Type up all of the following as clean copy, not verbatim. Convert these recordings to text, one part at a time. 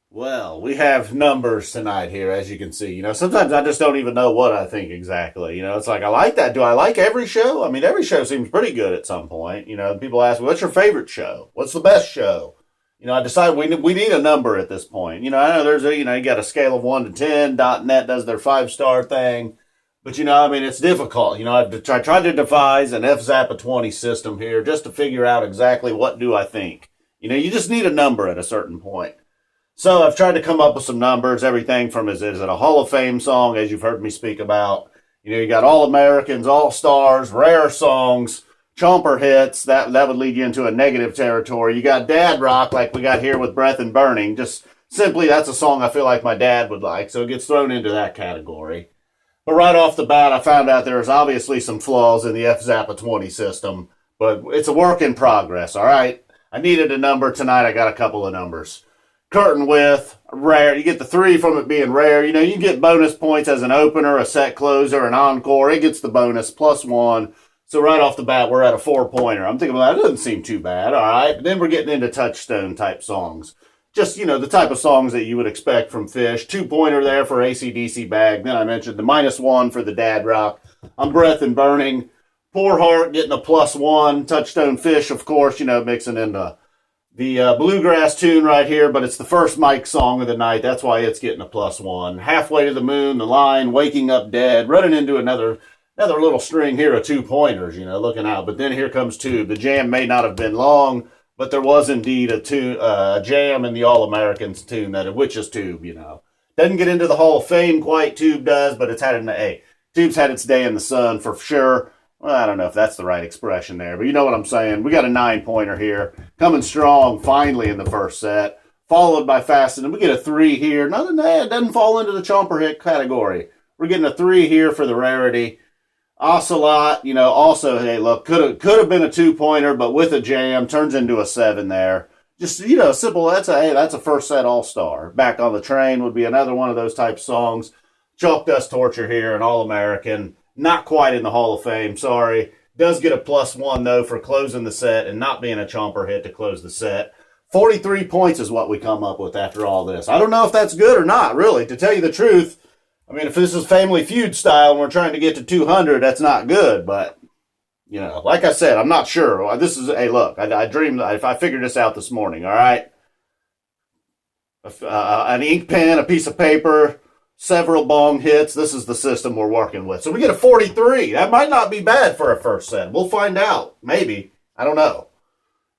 Well, we have numbers tonight here, as you can see. Sometimes I just don't even know what I think exactly. It's like, I like that. Do I like every show? I mean, every show seems pretty good at some point. People ask me, what's your favorite show? What's the best show? I decide we need a number at this point. I know you got a scale of 1 to 10. .net does their 5-star thing. But, it's difficult. I've tried to devise an FZappa 20 system here just to figure out exactly what do I think. You just need a number at a certain point. So I've tried to come up with some numbers, everything from is it a Hall of Fame song, as you've heard me speak about. You got All Americans, All Stars, rare songs, chomper hits. That would lead you into a negative territory. You got dad rock, like we got here with Breath and Burning. Just simply, that's a song I feel like my dad would like, so it gets thrown into that category. But right off the bat, I found out there's obviously some flaws in the FZappa 20 system, but it's a work in progress, all right? I needed a number tonight. I got a couple of numbers. Curtain width, rare. You get the 3 from it being rare. You get bonus points as an opener, a set closer, an encore. It gets the bonus, +1. So right off the bat, we're at a 4-pointer. I'm thinking, well, that doesn't seem too bad, all right? But then we're getting into Touchstone type songs. Just, the type of songs that you would expect from Phish. 2-pointer there for AC/DC Bag. Then I mentioned the -1 for the dad rock. I'm Breath and Burning. Poor Heart getting a +1. Touchstone Phish, of course, mixing in the bluegrass tune right here, but it's the first Mike song of the night. That's why it's getting a +1. Halfway to the Moon, The Line, Waking Up Dead, running into another little string here of 2-pointers, looking out. But then here comes Tube. The jam may not have been long, but there was indeed a jam in the All Americans tune, which is Tube, Doesn't get into the Hall of Fame quite, Tube does, but Tube's had its day in the sun for sure. Well, I don't know if that's the right expression there, but you know what I'm saying. We got a 9-pointer here, coming strong finally in the first set, followed by Fasten, and we get a 3 here. Nothing that doesn't fall into the Chomper Hit category. We're getting a 3 here for the rarity. Ocelot, also, hey, look, could have been a 2-pointer, but with a jam, turns into a 7 there. Just, simple, that's a first set all-star. Back on the Train would be another one of those type songs. Chalk Dust Torture here, an All-American. Not quite in the Hall of Fame, sorry. Does get a +1, though, for closing the set and not being a Chomper Hit to close the set. 43 points is what we come up with after all this. I don't know if that's good or not, really. To tell you the truth, I mean, if this is Family Feud style and we're trying to get to 200, that's not good. But, like I said, I'm not sure. Hey, look, I dreamed, I figured this out this morning, all right? An ink pen, a piece of paper, several bong hits. This is the system we're working with. So we get a 43. That might not be bad for a first set. We'll find out. Maybe. I don't know.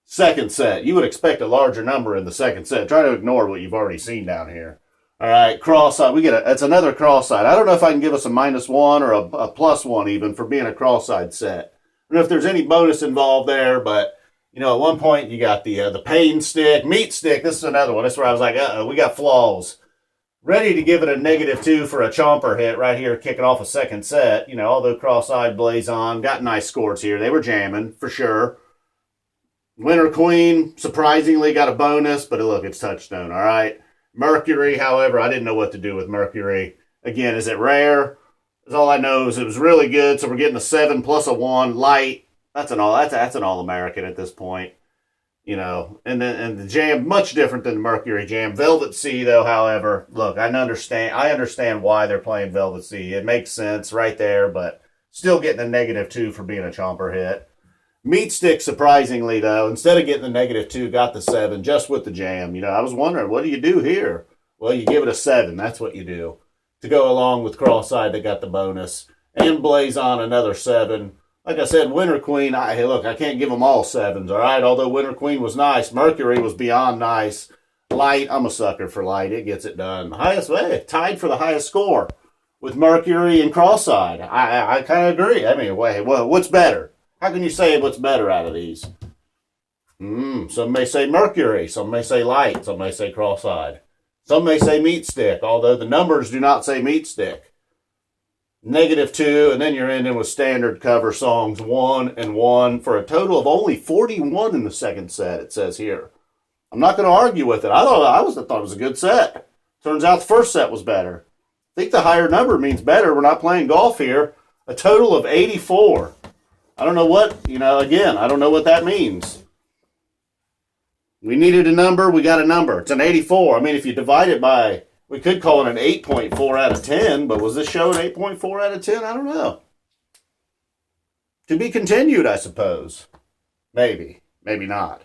Second set. You would expect a larger number in the second set. Try to ignore what you've already seen down here. All right, cross-side. It's another cross-side. I don't know if I can give us a -1 or a +1 even for being a cross-side set. I don't know if there's any bonus involved there, but, at one point you got the pain stick, Meatstick. This is another one. This is where I was like, we got flaws. Ready to give it a -2 for a Chomper Hit right here, kicking off a second set. Although Crosseyed, Blaze On, got nice scores here. They were jamming, for sure. Winterqueen, surprisingly, got a bonus, but look, it's Touchstone, all right? Mercury, however, I didn't know what to do with Mercury. Again, is it rare? That's all I know is it was really good, so we're getting a 7 plus a 1. Light, that's an All-American at this point. And the jam, much different than the Mercury jam. Velvet Sea, though, however, look, I understand why they're playing Velvet Sea. It makes sense right there, but still getting a -2 for being a Chomper Hit. Meatstick, surprisingly, though, instead of getting the -2, got the 7 just with the jam. I was wondering, what do you do here? Well, you give it a 7. That's what you do. To go along with Crosseyed, they got the bonus. And Blaze On, another 7. Like I said, Winterqueen, I can't give them all 7s, all right? Although Winterqueen was nice. Mercury was beyond nice. Light, I'm a sucker for Light. It gets it done. Tied for the highest score with Mercury and Crosseyed. I kind of agree. I mean, what's better? How can you say what's better out of these? Some may say Mercury. Some may say Light. Some may say Crosseyed. Some may say Meatstick, although the numbers do not say Meatstick. -2, and then you're ending with standard cover songs 1 and 1 for a total of only 41 in the second set, it says here. I'm not going to argue with it. I thought it was a good set. Turns out the first set was better. I think the higher number means better. We're not playing golf here. A total of 84. I don't know what, again, I don't know what that means. We needed a number. We got a number. It's an 84. I mean, if you divide it by, we could call it an 8.4 out of 10, but was this show an 8.4 out of 10? I don't know. To be continued, I suppose. Maybe. Maybe not.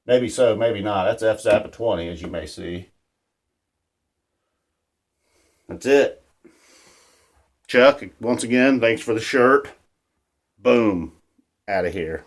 Maybe so, maybe not. That's FZappa 20, as you may see. That's it. Chuck, once again, thanks for the shirt. Boom. Out of here.